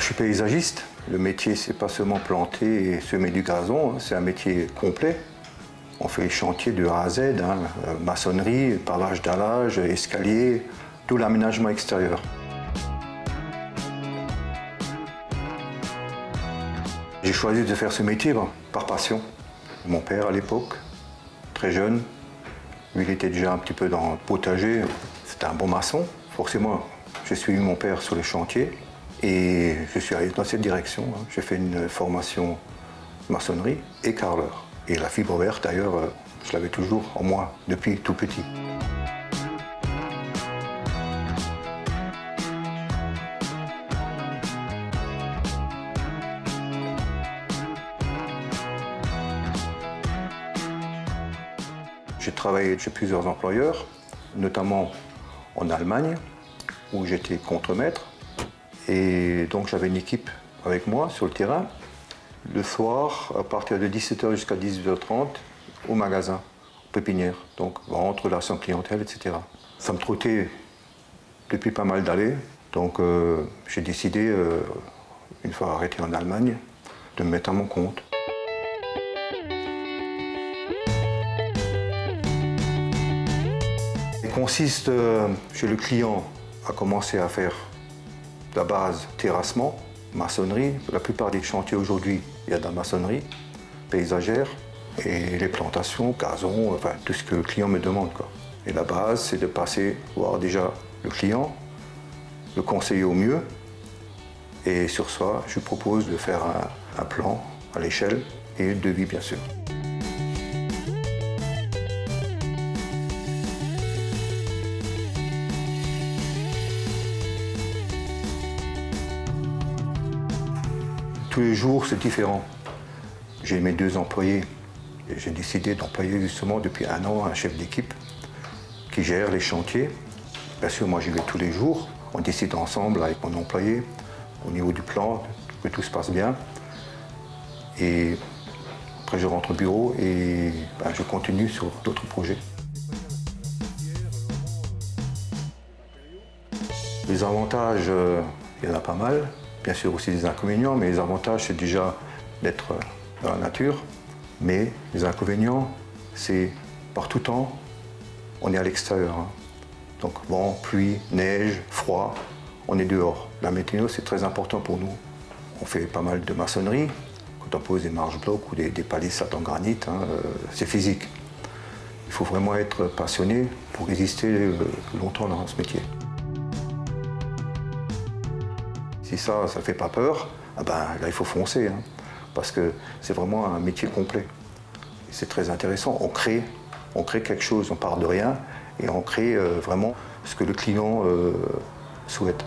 Je suis paysagiste. Le métier, c'est pas seulement planter et semer du gazon, c'est un métier complet. On fait les chantiers de A à Z, maçonnerie, pavage dallage, escalier, tout l'aménagement extérieur. J'ai choisi de faire ce métier par passion. Mon père, à l'époque, très jeune, lui, il était déjà un petit peu dans le potager. C'était un bon maçon. Forcément, j'ai suivi mon père sur le chantier et je suis allé dans cette direction. J'ai fait une formation maçonnerie et carreleur. Et la fibre verte, d'ailleurs, je l'avais toujours en moi depuis tout petit. J'ai travaillé chez plusieurs employeurs, notamment en Allemagne, où j'étais contremaître. Et donc j'avais une équipe avec moi sur le terrain. Le soir, à partir de 17 h jusqu'à 18 h 30, au magasin, pépinière. Donc vente, relations clientèle, etc. Ça me trottait depuis pas mal d'années. Donc j'ai décidé, une fois arrêté en Allemagne, de me mettre à mon compte. Il consiste chez le client à commencer à faire la base terrassement, maçonnerie. La plupart des chantiers aujourd'hui, il y a de la maçonnerie, paysagère, et les plantations, gazon, enfin tout ce que le client me demande, quoi. Et la base, c'est de passer voir déjà le client, le conseiller au mieux, et sur ça, je propose de faire un plan à l'échelle et le devis, bien sûr. Tous les jours, c'est différent. J'ai mes 2 employés et j'ai décidé d'employer justement depuis 1 an un chef d'équipe qui gère les chantiers. Bien sûr, moi j'y vais tous les jours. On décide ensemble avec mon employé au niveau du plan, que tout se passe bien. Et après, je rentre au bureau et je continue sur d'autres projets. Les avantages, il y en a pas mal. Bien sûr aussi des inconvénients, mais les avantages, c'est déjà d'être dans la nature. Mais les inconvénients, c'est par tout temps, on est à l'extérieur. Donc vent, pluie, neige, froid, on est dehors. La météo, c'est très important pour nous. On fait pas mal de maçonnerie. Quand on pose des marche-blocs ou des palissades en granit, c'est physique. Il faut vraiment être passionné pour résister longtemps dans ce métier. Si ça ne fait pas peur, là, il faut foncer, parce que c'est vraiment un métier complet. C'est très intéressant. On crée quelque chose, on part de rien, et on crée vraiment ce que le client souhaite.